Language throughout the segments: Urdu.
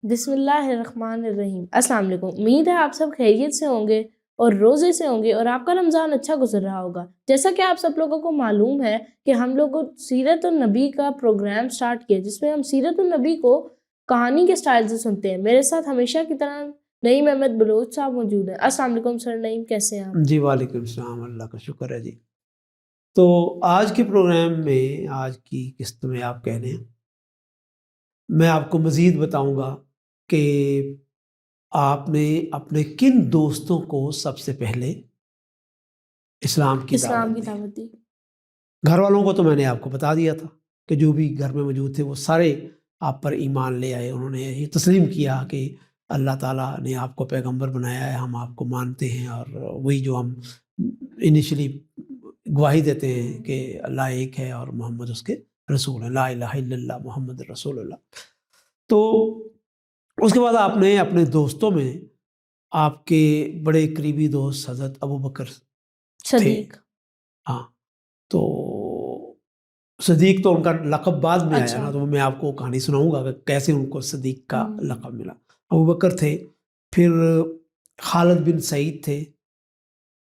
بسم اللہ الرحمن الرحیم۔ السلام علیکم، امید ہے آپ سب خیریت سے ہوں گے اور روزے سے ہوں گے اور آپ کا رمضان اچھا گزر رہا ہوگا۔ جیسا کہ آپ سب لوگوں کو معلوم ہے کہ ہم لوگ سیرت النبی کا پروگرام سٹارٹ کیا، جس میں ہم سیرت النبی کو کہانی کے سٹائل سے سنتے ہیں۔ میرے ساتھ ہمیشہ کی طرح نعیم احمد بلوچ صاحب موجود ہیں۔ السلام علیکم سر نعیم، کیسے ہیں آپ؟ جی وعلیکم السلام، اللہ کا شکر ہے جی۔ تو آج کے پروگرام میں، آج کی قسط میں آپ کہہ لیں، میں آپ کو مزید بتاؤں گا کہ آپ نے اپنے کن دوستوں کو سب سے پہلے اسلام کی اسلام کی دعوت دی۔ دعوت دی۔ گھر والوں کو تو میں نے آپ کو بتا دیا تھا کہ جو بھی گھر میں موجود تھے وہ سارے آپ پر ایمان لے آئے، انہوں نے یہ تسلیم کیا کہ اللہ تعالیٰ نے آپ کو پیغمبر بنایا ہے، ہم آپ کو مانتے ہیں، اور وہی جو ہم انیشلی گواہی دیتے ہیں کہ اللہ ایک ہے اور محمد اس کے رسول ہے، لا الہ الا اللہ محمد رسول اللہ۔ تو اس کے بعد آپ نے اپنے دوستوں میں آپ کے بڑے قریبی دوست حضرت ابو بکر تھے۔ صدیق۔ ہاں، تو صدیق تو ان کا لقب بعد میں آیا نا، اچھا۔ تو میں آپ کو کہانی سناؤں گا کہ کیسے ان کو صدیق کا ہم۔ لقب ملا۔ ابو بکر تھے، پھر خالد بن سعید تھے،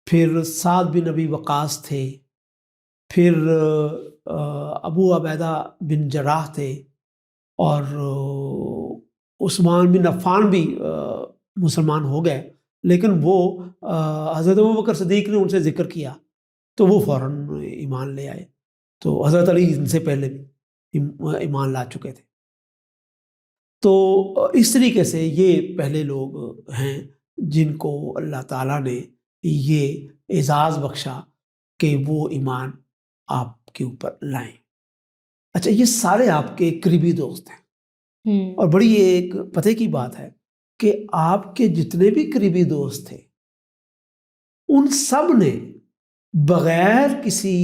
پھر سعد بن ابی وقاص تھے، پھر ابو عبیدہ بن جراح تھے، اور عثمان بن عفان بھی مسلمان ہو گئے، لیکن وہ حضرت ابو بکر صدیق نے ان سے ذکر کیا تو وہ فوراً ایمان لے آئے۔ تو حضرت علی ان سے پہلے بھی ایمان لا چکے تھے۔ تو اس طریقے سے یہ پہلے لوگ ہیں جن کو اللہ تعالیٰ نے یہ اعزاز بخشا کہ وہ ایمان آپ کے اوپر لائیں۔ اچھا، یہ سارے آپ کے قریبی دوست ہیں، اور بڑی یہ ایک پتہ کی بات ہے کہ آپ کے جتنے بھی قریبی دوست تھے ان سب نے بغیر کسی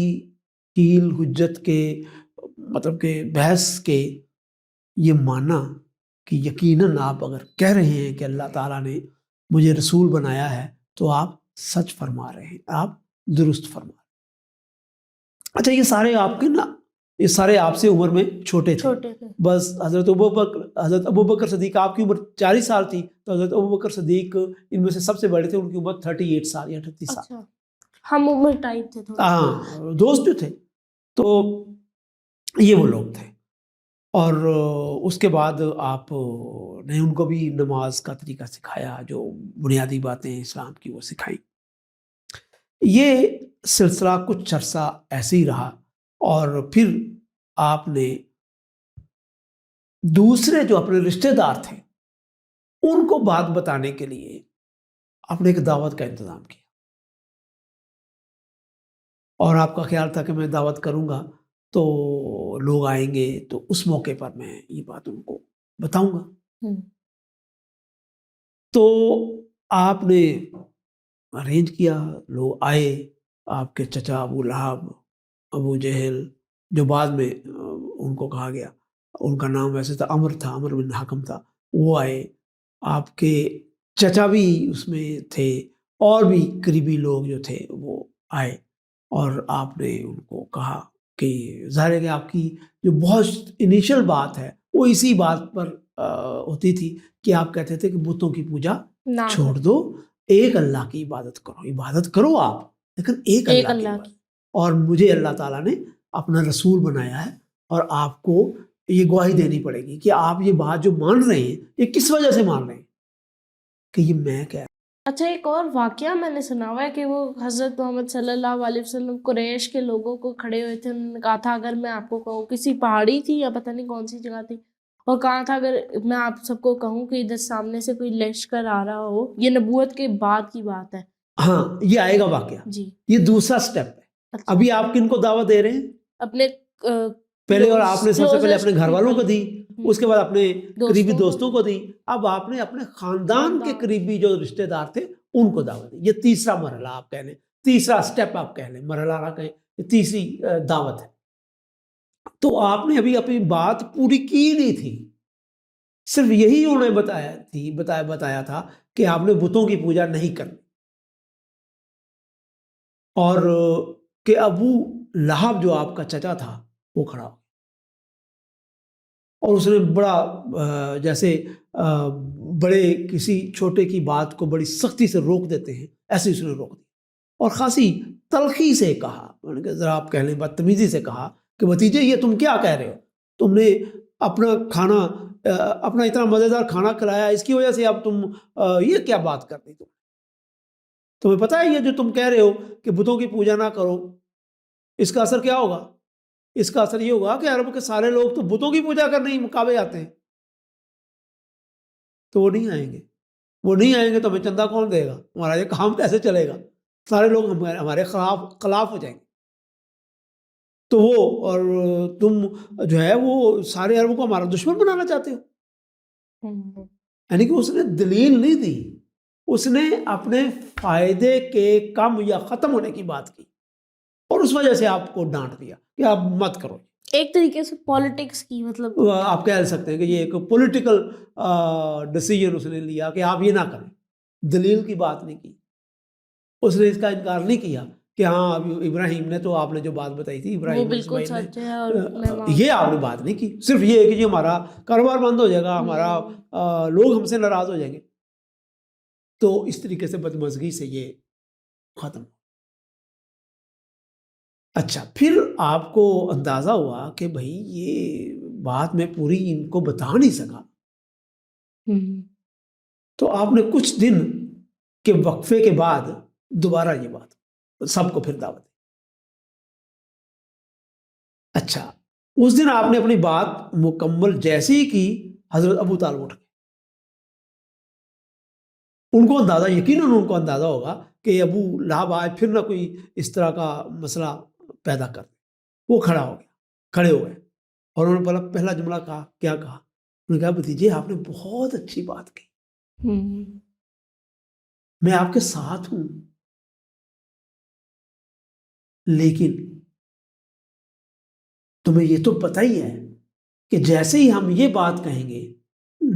کیل حجت کے، مطلب کہ بحث کے، یہ مانا کہ یقیناً آپ اگر کہہ رہے ہیں کہ اللہ تعالیٰ نے مجھے رسول بنایا ہے تو آپ سچ فرما رہے ہیں، آپ درست فرما رہے ہیں۔ اچھا، یہ سارے آپ کے نا، یہ سارے آپ سے عمر میں چھوٹے تھے۔ بس حضرت ابو بکر صدیق، آپ کی عمر 40 سال تھی، تو حضرت ابو بکر صدیق ان میں سے سب سے بڑے تھے، ان کی عمر 38 سال یا 38 سال۔ اچھا، ہم عمر ٹائپ تھے تھوڑا۔ ہاں، دوست جو تھے، تو یہ وہ لوگ تھے۔ اور اس کے بعد آپ نے ان کو بھی نماز کا طریقہ سکھایا، جو بنیادی باتیں اسلام کی وہ سکھائیں۔ یہ سلسلہ کچھ عرصہ ایسے ہی رہا، اور پھر آپ نے دوسرے جو اپنے رشتہ دار تھے ان کو بات بتانے کے لیے آپ نے ایک دعوت کا انتظام کیا، اور آپ کا خیال تھا کہ میں دعوت کروں گا تو لوگ آئیں گے، تو اس موقع پر میں یہ بات ان کو بتاؤں گا۔ تو آپ نے ارینج کیا، لوگ آئے، آپ کے چچا ابو لہب، ابو جہل، جو بعد میں ان کو کہا گیا، ان کا نام ویسے تھا عمر، تھا عمر بن حکم تھا، وہ آئے، آپ کے چچا بھی اس میں تھے، اور بھی قریبی لوگ جو تھے وہ آئے، اور آپ نے ان کو کہا کہ ظاہر ہے کہ آپ کی جو بہت انیشل بات ہے وہ اسی بات پر ہوتی تھی کہ آپ کہتے تھے کہ بتوں کی پوجا چھوڑ دو، ایک اللہ کی عبادت کرو، عبادت کرو آپ، لیکن ایک اللہ کی عبادت، اور مجھے اللہ تعالیٰ نے اپنا رسول بنایا ہے، اور آپ کو یہ گواہی دینی پڑے گی کہ آپ یہ بات جو مان رہے ہیں یہ کس وجہ سے مان رہے ہیں، کہ یہ میں کہہ رہا ہوں۔ اچھا، ایک اور واقعہ میں نے سنا ہوا ہے کہ وہ حضرت محمد صلی اللہ علیہ وسلم قریش کے لوگوں کو کھڑے ہوئے تھے، انہوں نے کہا تھا اگر میں آپ کو کہوں، کسی پہاڑی تھی یا پتہ نہیں کون سی جگہ تھی، اور کہا تھا اگر میں آپ سب کو کہوں کہ ادھر سامنے سے کوئی لشکر آ رہا ہو، یہ نبوت کے بعد کی بات ہے۔ ہاں، یہ آئے گا واقعہ، جی، یہ دوسرا سٹیپ ہے۔ ابھی آپ کن کو دعوت دے رہے ہیں؟ اپنے پہلے، اور آپ نے سب سے پہلے اپنے گھر والوں کو دی، اس کے بعد اپنے قریبی دوستوں کو دی، اب آپ نے اپنے خاندان کے قریبی جو رشتہ دار تھے ان کو دعوت دی۔ یہ تیسرا مرحلہ آپ کہہ لیں، تیسرا سٹیپ آپ کہہ لیں، مرحلہ نہ کہیں، یہ تیسری دعوت ہے۔ تو آپ نے ابھی اپنی بات پوری کی نہیں تھی، صرف یہی انہوں نے بتایا تھا کہ آپ نے بتوں کی پوجا نہیں کرنی، اور کہ ابو لہب جو آپ کا چچا تھا وہ کھڑا ہو، اور اس نے بڑا جیسے بڑے کسی چھوٹے کی بات کو بڑی سختی سے روک دیتے ہیں، ایسے اس نے روک دی اور خاصی تلخی سے کہا، میں نے کہا ذرا آپ کہہ لیں بدتمیزی سے کہا کہ بھتیجے یہ تم کیا کہہ رہے ہو، تم نے اپنا کھانا اپنا اتنا مزیدار کھانا کھلایا، اس کی وجہ سے اب تم یہ کیا بات کر دی، تمہیں پتہ ہے یہ جو تم کہہ رہے ہو کہ بتوں کی پوجا نہ کرو، اس کا اثر کیا ہوگا؟ اس کا اثر یہ ہوگا کہ عرب کے سارے لوگ تو بتوں کی پوجا کرنے ہی مکعبے آتے ہیں، تو وہ نہیں آئیں گے، وہ نہیں آئیں گے تو ہمیں چندہ کون دے گا، ہمارا یہ کام کیسے چلے گا، سارے لوگ ہمارے خلاف ہو جائیں گے۔ تو وہ اور تم جو ہے وہ سارے عربوں کو ہمارا دشمن بنانا چاہتے ہو، یعنی کہ اس نے دلیل نہیں دی، اس نے اپنے فائدے کے کم یا ختم ہونے کی بات کی اور اس وجہ سے آپ کو ڈانٹ دیا کہ آپ مت کرو۔ ایک طریقے سے پالیٹکس کی مطلب آپ کہہ سکتے ہیں کہ یہ ایک پولیٹیکل ڈیسیجن اس نے لیا کہ آپ یہ نہ کریں، دلیل کی بات نہیں کی، اس نے اس کا انکار نہیں کیا کہ ہاں اب ابراہیم نے تو آپ نے جو بات بتائی تھی وہ ابراہیم بالکل اسماعیل سچ ہے اور نے، یہ آپ نے بات نہیں کی، صرف یہ ہے کہ جی ہمارا کاروبار بند ہو جائے گا، ہمارا لوگ ہم سے ناراض ہو جائیں گے، تو اس طریقے سے بدمزگی سے یہ ختم۔ اچھا، پھر آپ کو اندازہ ہوا کہ بھائی یہ بات میں پوری ان کو بتا نہیں سکا، تو آپ نے کچھ دن کے وقفے کے بعد دوبارہ یہ بات سب کو پھر دعوت دی۔ اچھا، اس دن آپ نے اپنی بات مکمل جیسی ہی کی، حضرت ابو طالب اٹھ گئے، ان کو اندازہ، یقیناً ان کو اندازہ ہوگا کہ ابو لہب آئے پھر نہ کوئی اس طرح کا مسئلہ پیدا کر دے، وہ کھڑے ہو گئے اور انہوں نے پہلا جملہ کہا، کیا کہا؟ انہوں نے کہا بھتیجے آپ نے بہت اچھی بات کی، میں آپ کے ساتھ ہوں، لیکن تمہیں یہ تو پتہ ہی ہے کہ جیسے ہی ہم یہ بات کہیں گے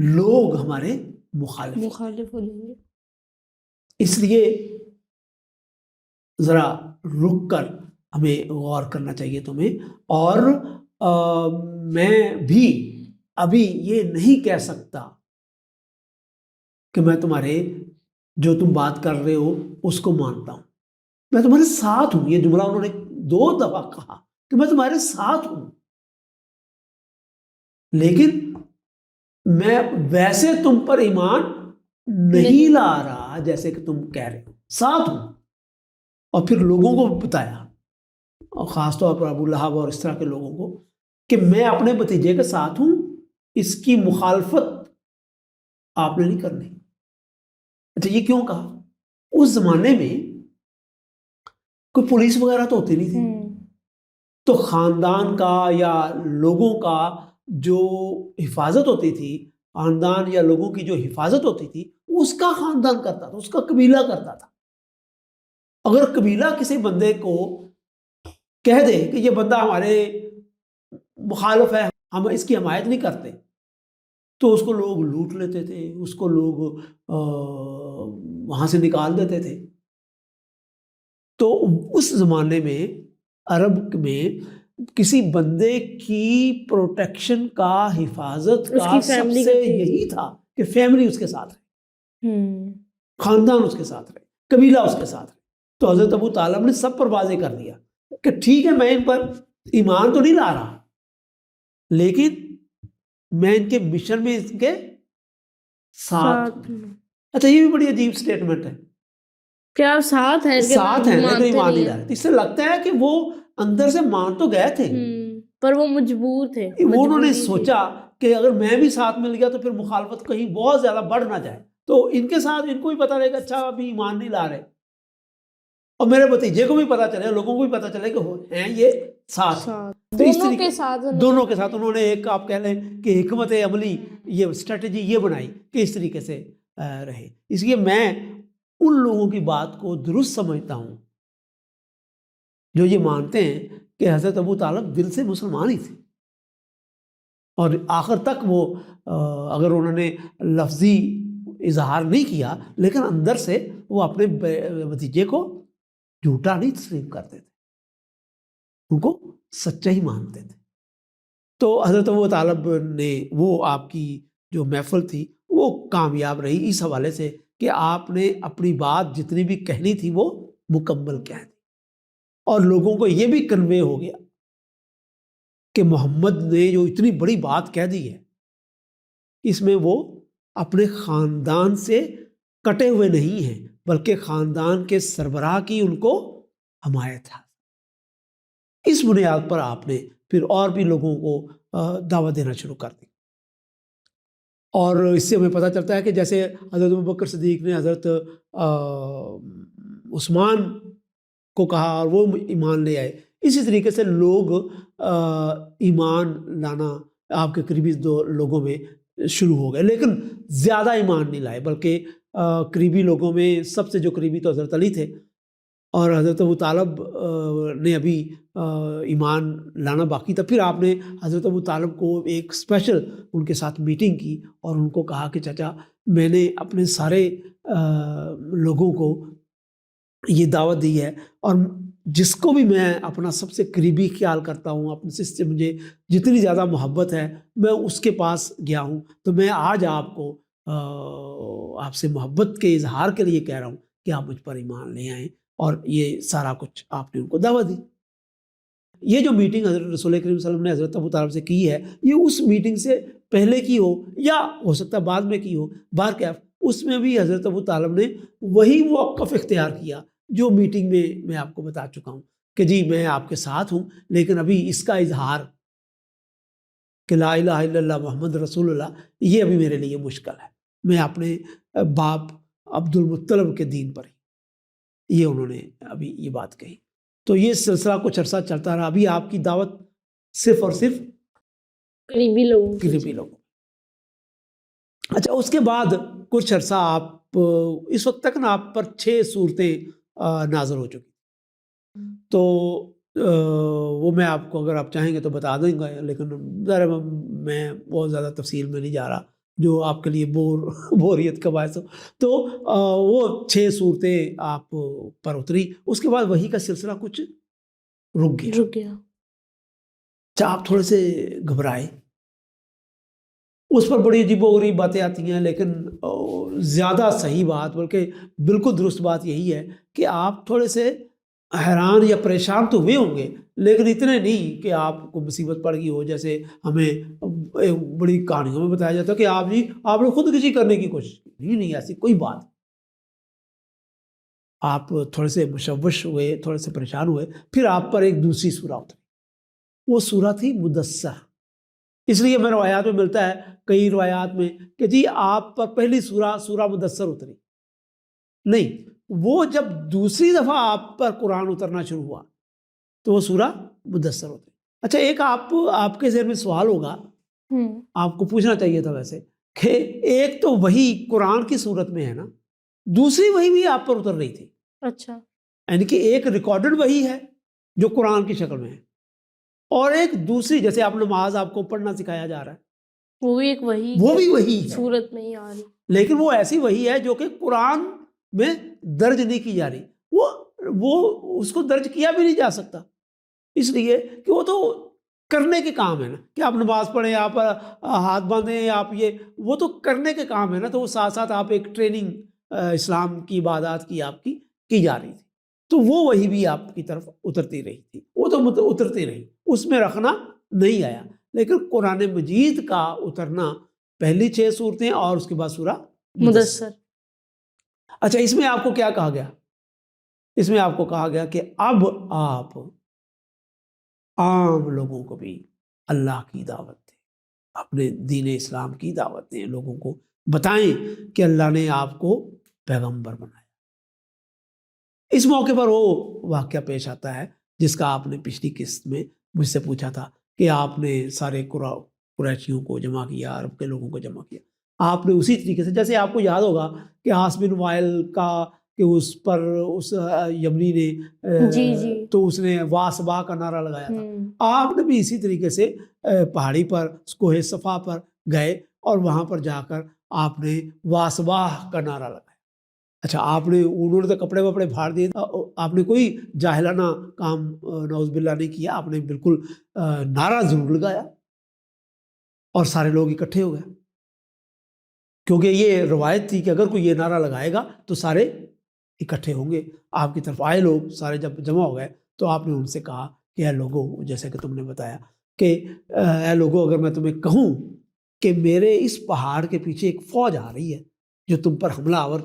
لوگ ہمارے مخالف ہو جائیں گے، اس لیے ذرا رک کر ہمیں غور کرنا چاہیے تمہیں، اور میں بھی ابھی یہ نہیں کہہ سکتا کہ میں تمہارے جو تم بات کر رہے ہو اس کو مانتا ہوں، میں تمہارے ساتھ ہوں، یہ جملہ انہوں نے 2 دفعہ کہا کہ میں تمہارے ساتھ ہوں، لیکن میں ویسے تم پر ایمان نہیں لا رہا جیسے کہ تم کہہ رہے ہو، ساتھ ہوں۔ اور پھر لوگوں کو بتایا، اور خاص طور پر ابو لہب اور اس طرح کے لوگوں کو، کہ میں اپنے بھتیجے کے ساتھ ہوں، اس کی مخالفت آپ نے نہیں کرنی۔ اچھا، یہ کیوں کہا؟ اس زمانے میں کوئی پولیس وغیرہ تو ہوتی نہیں تھی، تو خاندان کا یا لوگوں کا جو حفاظت ہوتی تھی، خاندان یا لوگوں کی جو حفاظت ہوتی تھی، اس کا خاندان کرتا تھا، اس کا قبیلہ کرتا تھا۔ اگر قبیلہ کسی بندے کو کہہ دے کہ یہ بندہ ہمارے مخالف ہے، ہم اس کی حمایت نہیں کرتے، تو اس کو لوگ لوٹ لیتے تھے، اس کو لوگ وہاں سے نکال دیتے تھے۔ تو اس زمانے میں عرب میں کسی بندے کی پروٹیکشن کا، حفاظت کا سب سے یہی تھا کہ فیملی اس کے ساتھ رہے، خاندان اس کے ساتھ رہے، قبیلہ اس کے ساتھ رہے۔ تو حضرت ابو طالب نے سب پر واضح کر دیا کہ ٹھیک ہے میں ان پر ایمان تو نہیں لا رہا، لیکن میں ان کے مشن میں ان کے ساتھ ہوں۔ اچھا، یہ بھی بڑی عجیب سٹیٹمنٹ ہے کہ آپ ساتھ ہیں لیکن ایمان نہیں لا رہے۔ اس سے لگتا ہے کہ وہ اندر سے مان تو گئے تھے، پر وہ مجبور تھے، انہوں نے سوچا کہ اگر میں بھی ساتھ مل گیا تو پھر مخالفت کہیں بہت زیادہ بڑھ نہ جائے، تو ان کے ساتھ ان کو بھی پتا رہے گا اچھا ابھی ایمان نہیں لا رہے، اور میرے بھتیجے کو بھی پتا چلے، لوگوں کو بھی پتا چلے کہ ہیں یہ ساتھ۔ دونوں کے ساتھ انہوں نے ایک، آپ کہہ لیں کہ حکمت عملی، یہ اسٹریٹجی یہ بنائی کہ اس طریقے سے رہے۔ اس لیے میں ان لوگوں کی بات کو درست سمجھتا ہوں جو یہ مانتے ہیں کہ حضرت ابو طالب دل سے مسلمان ہی تھے، اور آخر تک وہ اگر انہوں نے لفظی اظہار نہیں کیا، لیکن اندر سے وہ اپنے بھتیجے کو جھوٹا نہیں تسلیم کرتے تھے، ان کو سچا ہی مانتے تھے۔ تو حضرت ابو طالب نے وہ آپ کی جو محفل تھی وہ کامیاب رہی اس حوالے سے کہ آپ نے اپنی بات جتنی بھی کہنی تھی وہ مکمل کہہ دی، اور لوگوں کو یہ بھی کنوے ہو گیا کہ محمد نے جو اتنی بڑی بات کہہ دی ہے اس میں وہ اپنے خاندان سے کٹے ہوئے نہیں ہیں، بلکہ خاندان کے سربراہ کی ان کو حمایت ہے۔ اس بنیاد پر آپ نے پھر اور بھی لوگوں کو دعوت دینا شروع کر دی، اور اس سے ہمیں پتہ چلتا ہے کہ جیسے حضرت ابوبکر صدیق نے حضرت عثمان کو کہا اور وہ ایمان لے آئے، اسی طریقے سے لوگ ایمان لانا آپ کے قریبی دو لوگوں میں شروع ہو گئے، لیکن زیادہ ایمان نہیں لائے، بلکہ قریبی لوگوں میں سب سے جو قریبی تو حضرت علی تھے، اور حضرت ابو طالب نے ابھی ایمان لانا باقی تھا۔ پھر آپ نے حضرت ابو طالب کو ایک اسپیشل ان کے ساتھ میٹنگ کی اور ان کو کہا کہ چچا میں نے اپنے سارے لوگوں کو یہ دعوت دی ہے، اور جس کو بھی میں اپنا سب سے قریبی خیال کرتا ہوں، اپنے سے مجھے جتنی زیادہ محبت ہے میں اس کے پاس گیا ہوں، تو میں آج آپ کو آپ سے محبت کے اظہار کے لیے کہہ رہا ہوں کہ آپ مجھ پر ایمان لے آئیں، اور یہ سارا کچھ آپ نے ان کو دعوت دی۔ یہ جو میٹنگ حضرت رسول کریم صلی اللہ علیہ وسلم نے حضرت ابو طالب سے کی ہے، یہ اس میٹنگ سے پہلے کی ہو یا ہو سکتا ہے بعد میں کی ہو، بہرکیف اس میں بھی حضرت ابو طالب نے وہی موقف اختیار کیا جو میٹنگ میں میں آپ کو بتا چکا ہوں کہ جی میں آپ کے ساتھ ہوں، لیکن ابھی اس کا اظہار کہ لا الہ الا اللہ محمد رسول اللہ یہ ابھی میرے لیے مشکل ہے، میں اپنے باپ عبد المطلب کے دین پر ہی، یہ انہوں نے ابھی یہ بات کہی۔ تو یہ سلسلہ کچھ عرصہ چلتا رہا، ابھی آپ کی دعوت صرف اور صرف قریبی لوگوں کی قریبی لوگوں۔ اچھا، اس کے بعد کچھ عرصہ آپ اس وقت تک نا آپ پر 6 صورتیں نازل ہو چکی، تو وہ میں آپ کو اگر آپ چاہیں گے تو بتا دوں گا، لیکن ذرا میں بہت زیادہ تفصیل میں نہیں جا رہا جو آپ کے لیے بوریت کا باعث ہو۔ تو وہ 6 صورتیں آپ پر اتری، اس کے بعد وحی کا سلسلہ کچھ رک گیا۔ اچھا، آپ تھوڑے سے گھبرائے، اس پر بڑی عجیب و غریب باتیں آتی ہیں، لیکن زیادہ صحیح بات بلکہ بالکل درست بات یہی ہے کہ آپ تھوڑے سے حیران یا پریشان تو ہوئے ہوں گے، لیکن اتنے نہیں کہ آپ کو مصیبت پڑ گئی ہو، جیسے ہمیں بڑی کہانیوں میں بتایا جاتا ہے کہ آپ نے خودکشی کرنے کی کوشش کی، نہیں ایسی کوئی بات۔ آپ تھوڑے سے مشوش ہوئے، تھوڑے سے پریشان ہوئے، پھر آپ پر ایک دوسری سورہ اتری، وہ سورہ تھی مدثر۔ اس لیے میں روایات میں ملتا ہے، کئی روایات میں کہ جی آپ پر پہلی سورہ مدثر اتری، نہیں، وہ جب دوسری دفعہ آپ پر قرآن اترنا شروع ہوا تو وہ سورہ مدثر اتری۔ اچھا، ایک آپ کے ذہن میں سوال ہوگا، آپ کو پوچھنا چاہیے تھا ویسے، کہ ایک تو وہی قرآن کی صورت میں ہے نا، دوسری وہی بھی آپ پر اتر رہی تھی، اچھا، یعنی کہ ایک ریکارڈڈ وہی ہے جو قرآن کی شکل میں ہے، اور ایک دوسری جیسے آپ نماز آپ کو پڑھنا سکھایا جا رہا ہے وہ بھی ایک وہی وہ بھی وہی ہے، صورت میں ہی آ رہی، لیکن وہ ایسی وہی ہے جو کہ قرآن میں درج نہیں کی جا رہی، وہ اس کو درج کیا بھی نہیں جا سکتا، اس لیے کہ وہ تو کرنے کے کام ہے نا، کہ آپ نماز پڑھیں، آپ ہاتھ باندھیں، آپ وہ تو کرنے کے کام ہے نا، تو وہ ساتھ ساتھ آپ ایک ٹریننگ اسلام کی عبادات کی آپ کی جا رہی تھی، تو وہ وہی بھی آپ کی طرف اترتی رہی تھی، وہ تو اترتی رہی، اس میں رکھنا نہیں آیا، لیکن قرآن مجید کا اترنا پہلی 6 صورتیں اور اس کے بعد سورہ مدثر۔ اچھا، اس میں آپ کو کیا کہا گیا؟ اس میں آپ کو کہا گیا کہ اب آپ عام لوگوں کو بھی اللہ کی دعوت دیں، اپنے دین اسلام کی دعوت دیں، لوگوں کو بتائیں کہ اللہ نے آپ کو پیغمبر بنایا۔ اس موقع پر وہ واقعہ پیش آتا ہے جس کا آپ نے پچھلی قسط میں مجھ سے پوچھا تھا کہ آپ نے سارے قریشیوں کو جمع کیا، عرب کے لوگوں کو جمع کیا، آپ نے اسی طریقے سے، جیسے آپ کو یاد ہوگا کہ عاص بن وائل کا کہ اس پر اس یمنی نے جی تو اس نے واسبا کا نعرہ لگایا تھا، آپ نے بھی اسی طریقے سے پہاڑی پر کوہ صفا پر گئے اور وہاں پر جا کر آپ نے واسبا کا نعرہ لگایا۔ اچھا، انہوں نے تو کپڑے وپڑے پھاڑ دیے، آپ نے کوئی جاہلانہ کام نعوذ باللہ نہیں کیا، آپ نے بالکل نعرہ ضرور لگایا اور سارے لوگ اکٹھے ہو گئے۔ کیونکہ یہ روایت تھی کہ اگر کوئی یہ نعرہ لگائے گا تو سارے اکٹھے ہوں گے. آپ کی طرف آئے لوگ سارے جب جمع ہو گئے تو آپ نے ان سے کہا کہ اے لوگوں، جیسے کہ تم نے بتایا کہ اے لوگوں، اگر میں تمہیں کہوں کہ میرے اس پہاڑ کے پیچھے ایک فوج آ رہی ہے جو تم پر حملہ آور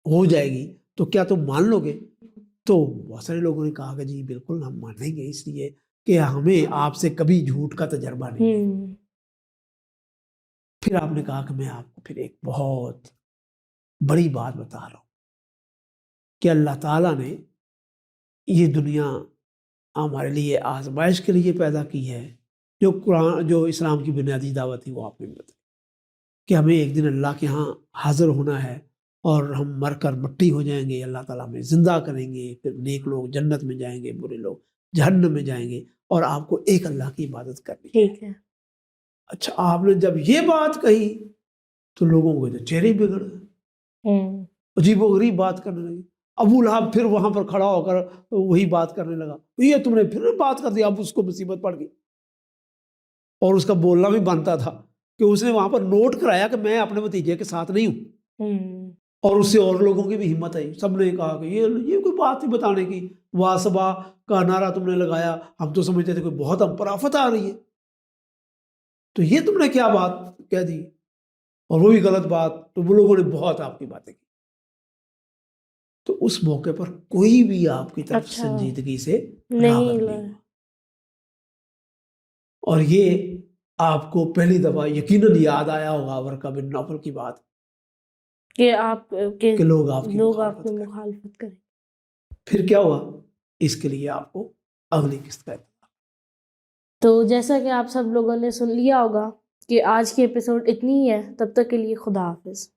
ہو جائے گی تو کیا تم مان لو گے؟ تو بہت سارے لوگوں نے کہا کہ جی بالکل ہم مانیں گے، اس لیے کہ ہمیں آپ سے کبھی جھوٹ کا تجربہ نہیں ہے. ہوں پھر آپ نے کہا کہ میں آپ کو پھر ایک بہت بڑی بات بتا رہا ہوں کہ اللہ تعالیٰ نے یہ دنیا ہمارے لیے آزمائش کے لیے پیدا کی ہے. جو قرآن، جو اسلام کی بنیادی دعوت تھی وہ آپ نے بتائی کہ ہمیں ایک دن اللہ کے ہاں حاضر ہونا ہے اور ہم مر کر مٹی ہو جائیں گے، اللہ تعالیٰ ہمیں زندہ کریں گے، پھر نیک لوگ جنت میں جائیں گے، برے لوگ جہنم میں جائیں گے، اور آپ کو ایک اللہ کی عبادت کرنی ہے. ٹھیک ہے. اچھا، آپ نے جب یہ بات کہی تو لوگوں کو تو چہرے بگڑ گئے، ہوں عجیب و غریب بات کرنے لگے. ابو لہب پھر وہاں پر کھڑا ہو کر وہی بات کرنے لگا، یہ تم نے پھر بات کر دی. اب اس کو مصیبت پڑ گئی اور اس کا بولنا بھی بنتا تھا کہ اس نے وہاں پر نوٹ کرایا کہ میں اپنے بھتیجے کے ساتھ نہیں ہوں. ہوں اور اس سے اور لوگوں کی بھی ہمت آئی، سب نے کہا کہ یہ کوئی بات تھی بتانے کی، واسبا کا نعرہ تم نے لگایا، ہم تو سمجھتے تھے کوئی بہت ہم پر آفت آ رہی ہے، تو یہ تم نے کیا بات کہہ دی، اور وہ بھی غلط بات. تو وہ لوگوں نے بہت آپ کی باتیں کی. تو اس موقع پر کوئی بھی آپ کی طرف اچھا سنجیدگی سے نہیں برابر نہیں ہوا. اور یہ آپ کو پہلی دفعہ یقیناً یاد آیا ہوگا ورقہ بن نوفل کی بات کہ آپ کہ کہ لوگ آپ کی لوگ آپ کی مخالفت کریں. مخالفت کریں. پھر کیا ہوا، اس کے لیے آپ کو اگلی قسط کا تو جیسا کہ آپ سب لوگوں نے سن لیا ہوگا کہ آج کی ایپیسوڈ اتنی ہی ہے. تب تک کے لیے خدا حافظ.